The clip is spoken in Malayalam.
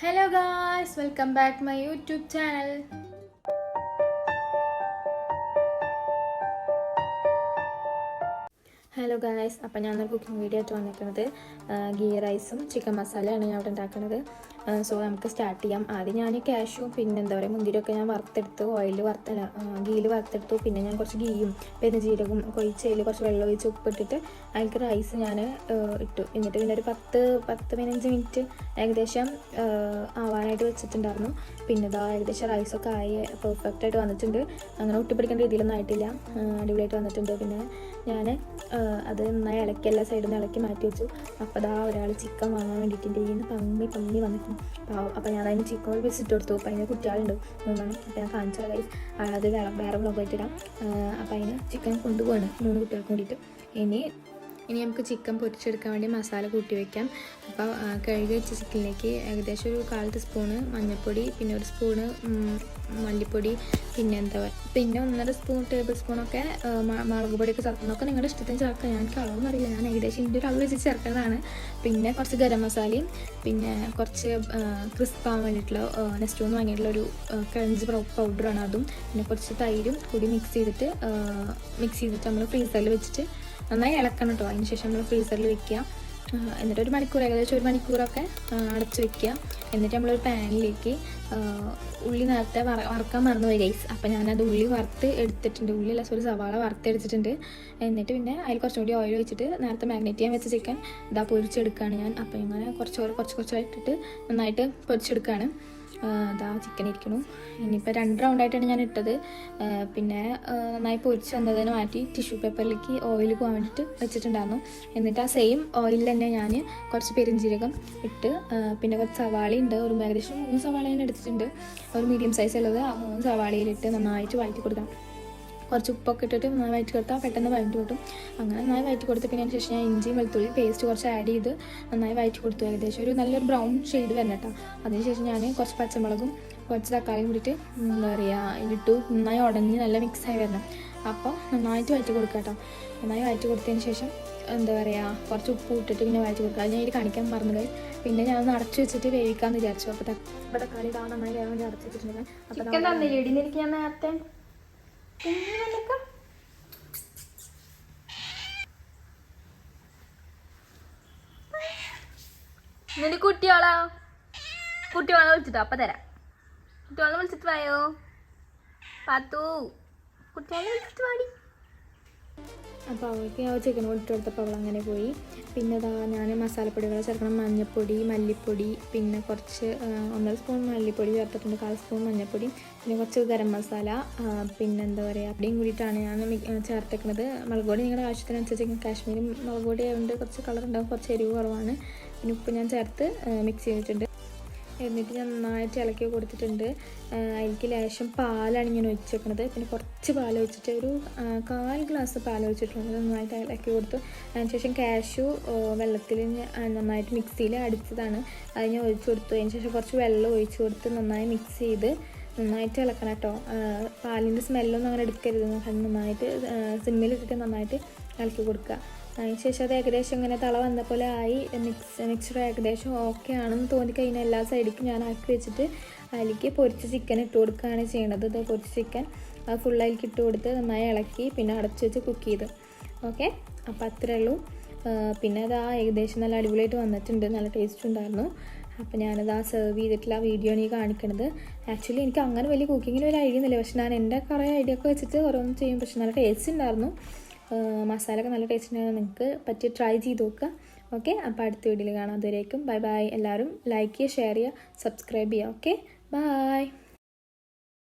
Hello guys, welcome back to my YouTube channel. Hello guys, അപ്പോൾ ഞാനൊരു കുക്കിംഗ് വീഡിയോ ആയിട്ട് വന്നിരിക്കുന്നത് ഗീ റൈസും ചിക്കൻ മസാലയാണ് ഞാൻ അവിടെ ഉണ്ടാക്കുന്നത്. സോ നമുക്ക് സ്റ്റാർട്ട് ചെയ്യാം. ആദ്യം ഞാൻ കാഷ്യും പിന്നെ എന്താ പറയുക മുന്തിരിയൊക്കെ ഞാൻ വറുത്തെടുത്ത് ഗീയിൽ വറുത്തെടുത്തു. പിന്നെ ഞാൻ കുറച്ച് ഗീയും പെരുംജീരകവും കൊഴിച്ചതിൽ കുറച്ച് വെള്ളം ഒഴിച്ച് ഉപ്പിട്ടിട്ട് അതിലേക്ക് റൈസ് ഞാൻ ഇട്ടു. എന്നിട്ട് പിന്നെ ഒരു 10-15 മിനിറ്റ് ഏകദേശം ആവാനായിട്ട് വെച്ചിട്ടുണ്ടായിരുന്നു. പിന്നെ ഇതാ ഏകദേശം റൈസൊക്കെ ആയി പെർഫെക്റ്റായിട്ട് വന്നിട്ടുണ്ട്. അങ്ങനെ ഒട്ടിപ്പിടിക്കേണ്ട രീതിയിലൊന്നും ആയിട്ടില്ല, അടിപൊളിയായിട്ട് വന്നിട്ടുണ്ട്. പിന്നെ ഞാൻ അത് നന്നായി ഇളക്കി എല്ലാ സൈഡിൽ നിന്ന് ഇളക്കി മാറ്റി വെച്ചു. അപ്പോൾ അതാ ഒരാൾ ചിക്കൻ വാങ്ങാൻ വേണ്ടിയിട്ട് ഇതിന് പമ്മി വന്നിട്ടുണ്ട്. അപ്പോൾ ഞാൻ അതിന് ചിക്കൻ ഒരു പീസ് ഇട്ട് കൊടുത്തു. അപ്പോൾ അതിന് കുട്ടികളുണ്ട് 3 അപ്പോൾ ഞാൻ കാണിച്ചാൽ ഗൈസ് അത് വേറെ വ്ളോഗായിട്ട് ഇടാം. അപ്പോൾ അതിന് ചിക്കൻ കൊണ്ടുപോവാണ് 3 കുട്ടികൾക്ക് വേണ്ടിയിട്ട്. ഇനി നമുക്ക് ചിക്കൻ പൊരിച്ചെടുക്കാൻ വേണ്ടി മസാല കൂട്ടി വയ്ക്കാം. അപ്പോൾ കഴുകി വെച്ച ചിക്കനിലേക്ക് ഏകദേശം ഒരു 1/4 ടീസ്പൂണ് മഞ്ഞൾപ്പൊടി, പിന്നെ 1 സ്പൂണ് മല്ലിപ്പൊടി, പിന്നെ 1.5 സ്പൂൺ ടേബിൾ സ്പൂണൊക്കെ മുളക് പൊടിയൊക്കെ ചേർക്കുന്നതൊക്കെ നിങ്ങളുടെ ഇഷ്ടത്തിന് ചേർക്കാം. ഞാൻ അളവൊന്നും അറിയില്ല, ഞാൻ ഏകദേശം ഇതിൻ്റെ ഒരു അളവ് വെച്ച് ചേർക്കുന്നതാണ്. പിന്നെ കുറച്ച് ഗരം മസാലയും പിന്നെ കുറച്ച് ക്രിസ്പാൻ വേണ്ടിയിട്ടുള്ള നെസ്റ്റോന്ന് വാങ്ങിയിട്ടുള്ള ഒരു ക്രഞ്ച് പൗഡറാണ് അതും. പിന്നെ കുറച്ച് തൈരും കൂടി മിക്സ് ചെയ്തിട്ട് നമ്മൾ ഫ്രീസറിൽ വെച്ചിട്ട് നന്നായി ഇളക്കണം കേട്ടോ. അതിന് ശേഷം നമ്മൾ ഫ്രീസറിൽ വെക്കുക. എന്നിട്ട് ഏകദേശം ഒരു മണിക്കൂറൊക്കെ അടച്ച് വെക്കുക. എന്നിട്ട് നമ്മളൊരു പാനിലേക്ക് ഉള്ളി നേരത്തെ വറുക്കാൻ മറന്നുപോയി ഗൈസ്. അപ്പോൾ ഞാനത് ഉള്ളി വറുത്ത് എടുത്തിട്ടുണ്ട്. സവാള വറുത്തെടുത്തിട്ടുണ്ട്. എന്നിട്ട് പിന്നെ അതിൽ കുറച്ചും കൂടി ഓയിൽ വെച്ചിട്ട് നേരത്തെ മാഗ്നേറ്റ് ചെയ്യാൻ വെച്ച ചിക്കൻ ഇതാ പൊരിച്ചെടുക്കുകയാണ് ഞാൻ. അപ്പോൾ ഇങ്ങനെ കുറച്ചായിട്ടിട്ട് നന്നായിട്ട് പൊരിച്ചെടുക്കുകയാണ്. അതാ ചിക്കൻ ഇരിക്കണു. ഇനിയിപ്പോൾ 2 റൗണ്ടായിട്ടാണ് ഞാൻ ഇട്ടത്. പിന്നെ നന്നായി പൊരിച്ച് വന്നതിന് മാറ്റി ടിഷ്യൂ പേപ്പറിലേക്ക് ഓയിൽ പോകാൻ വേണ്ടിയിട്ട് വെച്ചിട്ടുണ്ടായിരുന്നു. എന്നിട്ട് ആ സെയിം ഓയിലിൽ തന്നെ ഞാൻ കുറച്ച് പെരുംജീരകം ഇട്ട് പിന്നെ കുറച്ച് സവാളയുണ്ട്. ഏകദേശം 3 സവാള ഞാൻ എടുത്തിട്ടുണ്ട്. ഒരു മീഡിയം സൈസ് ഉള്ളത് ആ 3 സവാളയിലിട്ട് നന്നായിട്ട് വഴറ്റി കൊടുക്കാം. കുറച്ച് ഉപ്പൊക്കെ ഇട്ടിട്ട് നന്നായി വഴറ്റി കൊടുത്താൽ പെട്ടെന്ന് വഴറ്റി കിട്ടും. അങ്ങനെ നന്നായി വഴറ്റി കൊടുത്തതിന് ശേഷം ഞാൻ ഇഞ്ചിയും വെളുത്തുള്ളി പേസ്റ്റ് കുറച്ച് ആഡ് ചെയ്ത് നന്നായി വഴറ്റി കൊടുത്തു. ഏകദേശം ഒരു നല്ലൊരു ബ്രൗൺ ഷെയ്ഡ് വരണം കേട്ടോ. അതിനുശേഷം ഞാൻ കുറച്ച് പച്ചമുളകും കുറച്ച് തക്കാളിയും കൂടിയിട്ട് എന്താ പറയുക ഇതിട്ടു. നന്നായി ഉടഞ്ഞ് നല്ല മിക്സായി വരണം. അപ്പോൾ നന്നായിട്ട് വഴറ്റി കൊടുക്കുക കേട്ടോ. നന്നായി വഴറ്റി കൊടുത്തതിന് ശേഷം എന്താ പറയുക കുറച്ച് ഉപ്പ് ഇട്ടിട്ട് പിന്നെ വഴറ്റി കൊടുക്കുക. അത് ഞാൻ ഇത് കാണിക്കാൻ പറഞ്ഞത്. പിന്നെ ഞാൻ ഒന്ന് അടച്ചു വെച്ചിട്ട് വേവിക്കാമെന്ന് വിചാരിച്ചു. അപ്പോൾ തക്കാളി ഇതാ നന്നായി വേഗം വേണ്ടി അടച്ചു വെച്ചിട്ടുണ്ട്. അപ്പോൾ എനിക്ക് ഞാൻ നേരത്തെ നിന്റെ കുട്ടിയോളെ വിളിച്ചിട്ടോ? അപ്പം തരാം. കുട്ടിയോളെ വിളിച്ചിട്ട് വായോ പാത്തു, കുട്ടിയോളെ വിളിച്ചിട്ട് വാടി. അപ്പോൾ അവൾക്ക് ആ ചിക്കൻ ഇട്ട് കൊടുത്തപ്പോൾ അവൾ അങ്ങനെ പോയി. പിന്നെ അതാ ഞാൻ മസാലപ്പൊടികൾ ചേർക്കണം. മഞ്ഞൾപ്പൊടി, മല്ലിപ്പൊടി, പിന്നെ കുറച്ച് 1.5 സ്പൂൺ മല്ലിപ്പൊടി ചേർത്തിട്ടുണ്ട്, 1/4 സ്പൂൺ മഞ്ഞൾപ്പൊടി, പിന്നെ കുറച്ച് ഗരം മസാല, പിന്നെ എന്താ പറയുക അവിടെയും കൂടിയിട്ടാണ് ഞാൻ ചേർത്തേക്കുന്നത്. മുളക് പൊടി നിങ്ങളുടെ ആവശ്യത്തിനനുസരിച്ച്, കാശ്മീരി മുളക് പൊടി ആയതുകൊണ്ട് കുറച്ച് കളർ ഉണ്ടാകും, കുറച്ച് എരിവ് കുറവാണ്. പിന്നെ ഉപ്പ് ഞാൻ ചേർത്ത് മിക്സ് ചെയ്തിട്ടുണ്ട്. എന്നിട്ട് ഞാൻ നന്നായിട്ട് ഇളക്കി കൊടുത്തിട്ടുണ്ട്. അതിലേക്ക് ലേശം പാലാണ് ഞാൻ ഒഴിച്ച് വെക്കുന്നത്. പിന്നെ കുറച്ച് പാൽ ഒഴിച്ചിട്ട് ഒരു 1/4 ഗ്ലാസ് പാൽ ഒഴിച്ചിട്ടുണ്ട്. നന്നായിട്ട് ഇളക്കി കൊടുത്തു. അതിനുശേഷം കാഷ്യൂ വെള്ളത്തിൽ നന്നായിട്ട് മിക്സിയിൽ അടിച്ചതാണ്, അത് ഞാൻ ഒഴിച്ചു കൊടുത്തു. അതിനുശേഷം കുറച്ച് വെള്ളം ഒഴിച്ചു കൊടുത്ത് നന്നായി മിക്സ് ചെയ്ത് നന്നായിട്ട് ഇളക്കണം കേട്ടോ. പാലിൻ്റെ സ്മെല്ലൊന്നും അങ്ങനെ എടുക്കരുത്. നന്നായിട്ട് സിമ്മിലിട്ടിട്ട് നന്നായിട്ട് ഇളക്കി കൊടുക്കുക. അതിനുശേഷം അത് ഏകദേശം ഇങ്ങനെ തള വന്ന പോലെ ആയി. മിക്സ്ചർ ഏകദേശം ഓക്കെ ആണെന്ന് തോന്നിക്കഴിഞ്ഞാൽ എല്ലാ സൈഡിലേക്കും ഞാൻ ആക്കി വെച്ചിട്ട് അതിലേക്ക് പൊരിച്ച ചിക്കൻ ഇട്ട് കൊടുക്കുകയാണ് ചെയ്യണത്. ഇത് പൊരിച്ച ചിക്കൻ അത് ഫുള്ളതിലേക്ക് ഇട്ട് കൊടുത്ത് നന്നായി ഇളക്കി പിന്നെ അടച്ചു വെച്ച് കുക്ക് ചെയ്ത്. ഓക്കെ, അപ്പോൾ അത്രേ ഉള്ളൂ. പിന്നെ അത് ഏകദേശം നല്ല അടിപൊളിയായിട്ട് വന്നിട്ടുണ്ട്, നല്ല ടേസ്റ്റ് ഉണ്ടായിരുന്നു. അപ്പോൾ ഞാനത് സെർവ് ചെയ്തിട്ടുള്ള വീഡിയോ ആണ് ഈ കാണിക്കണത്. ആക്ച്വലി എനിക്ക് അങ്ങനെ വലിയ കുക്കിങ്ങിന് വലിയ ഐഡിയ ഒന്നുമില്ല, പക്ഷെ ഞാൻ എൻ്റെ കുറേ ഐഡിയ ഒക്കെ വെച്ചിട്ട് ഓരോന്നും ചെയ്യും. പക്ഷെ നല്ല ടേസ്റ്റ് ഉണ്ടായിരുന്നു, മസാലയൊക്കെ നല്ല ടേസ്റ്റ് ഉണ്ടായിരുന്നു. നിങ്ങൾക്ക് പറ്റി ട്രൈ ചെയ്ത് നോക്കുക. ഓക്കെ, അപ്പോൾ അടുത്ത വീഡിയോയിൽ കാണാം. അതുവരേക്കും ബൈ ബൈ. എല്ലാവരും ലൈക്ക് ചെയ്യുക, ഷെയർ ചെയ്യുക, സബ്സ്ക്രൈബ് ചെയ്യുക. Okay, by.